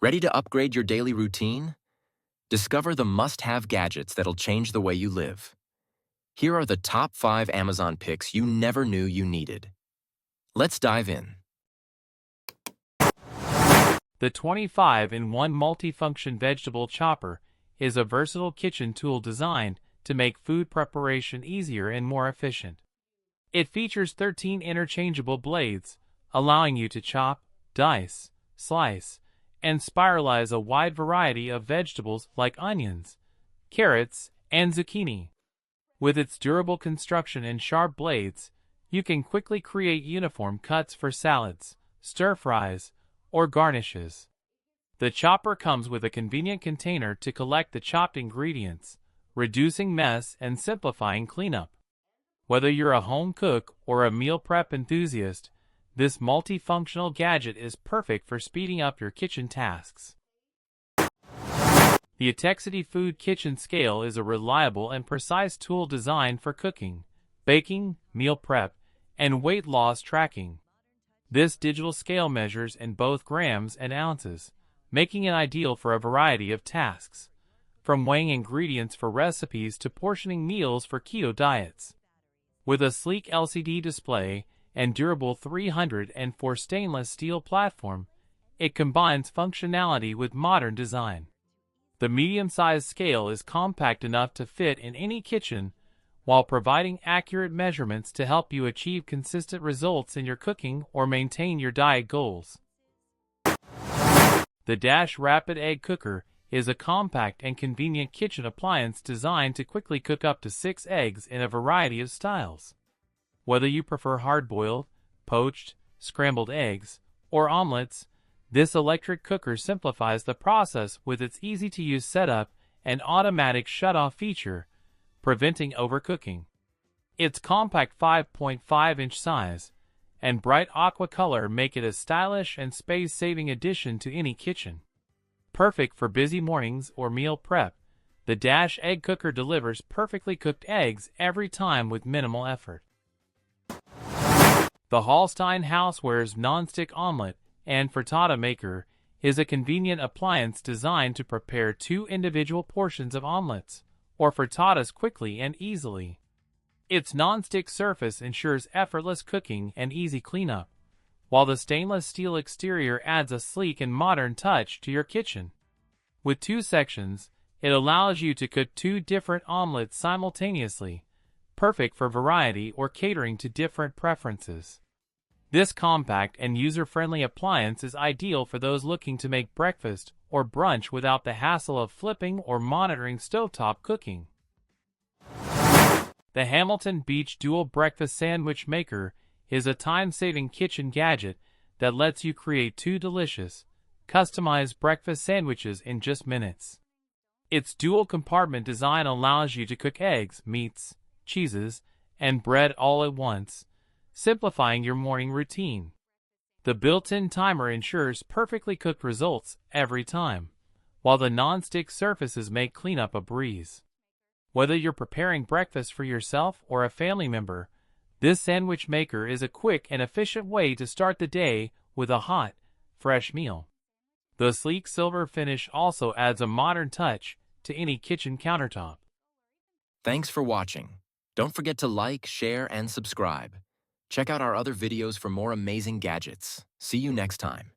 Ready to upgrade your daily routine? Discover the must-have gadgets that'll change the way you live. Here are the top 5 Amazon picks you never knew you needed. Let's dive in. The 25-in-1 multifunction vegetable chopper is a versatile kitchen tool designed to make food preparation easier and more efficient. It features 13 interchangeable blades, allowing you to chop, dice, slice, and spiralize a wide variety of vegetables like onions, carrots, and zucchini. With its durable construction and sharp blades, you can quickly create uniform cuts for salads, stir-fries, or garnishes. The chopper comes with a convenient container to collect the chopped ingredients, reducing mess and simplifying cleanup. Whether you're a home cook or a meal prep enthusiast, this multifunctional gadget is perfect for speeding up your kitchen tasks. The Etekcity Food Kitchen Scale is a reliable and precise tool designed for cooking, baking, meal prep, and weight loss tracking. This digital scale measures in both grams and ounces, making it ideal for a variety of tasks, from weighing ingredients for recipes to portioning meals for keto diets. With a sleek LCD display and durable 304 stainless steel platform, it combines functionality with modern design. The medium-sized scale is compact enough to fit in any kitchen, while providing accurate measurements to help you achieve consistent results in your cooking or maintain your diet goals. The Dash Rapid Egg Cooker is a compact and convenient kitchen appliance designed to quickly cook up to 6 eggs in a variety of styles. Whether you prefer hard-boiled, poached, scrambled eggs, or omelets, this electric cooker simplifies the process with its easy-to-use setup and automatic shut-off feature, preventing overcooking. Its compact 5.5-inch size and bright aqua color make it a stylish and space-saving addition to any kitchen. Perfect for busy mornings or meal prep, the Dash Egg Cooker delivers perfectly cooked eggs every time with minimal effort. The Holstein Housewares nonstick omelet and frittata maker is a convenient appliance designed to prepare 2 individual portions of omelets or frittatas quickly and easily. Its nonstick surface ensures effortless cooking and easy cleanup, while the stainless steel exterior adds a sleek and modern touch to your kitchen. With 2 sections, it allows you to cook 2 different omelets simultaneously, perfect for variety or catering to different preferences. This compact and user-friendly appliance is ideal for those looking to make breakfast or brunch without the hassle of flipping or monitoring stovetop cooking. The Hamilton Beach Dual Breakfast Sandwich Maker is a time-saving kitchen gadget that lets you create 2 delicious, customized breakfast sandwiches in just minutes. Its dual-compartment design allows you to cook eggs, meats, cheeses, and bread all at once, simplifying your morning routine. The built-in timer ensures perfectly cooked results every time, while the non-stick surfaces make cleanup a breeze. Whether you're preparing breakfast for yourself or a family member, this sandwich maker is a quick and efficient way to start the day with a hot, fresh meal. The sleek silver finish also adds a modern touch to any kitchen countertop. Thanks for watching. Don't forget to like, share, and subscribe. Check out our other videos for more amazing gadgets. See you next time.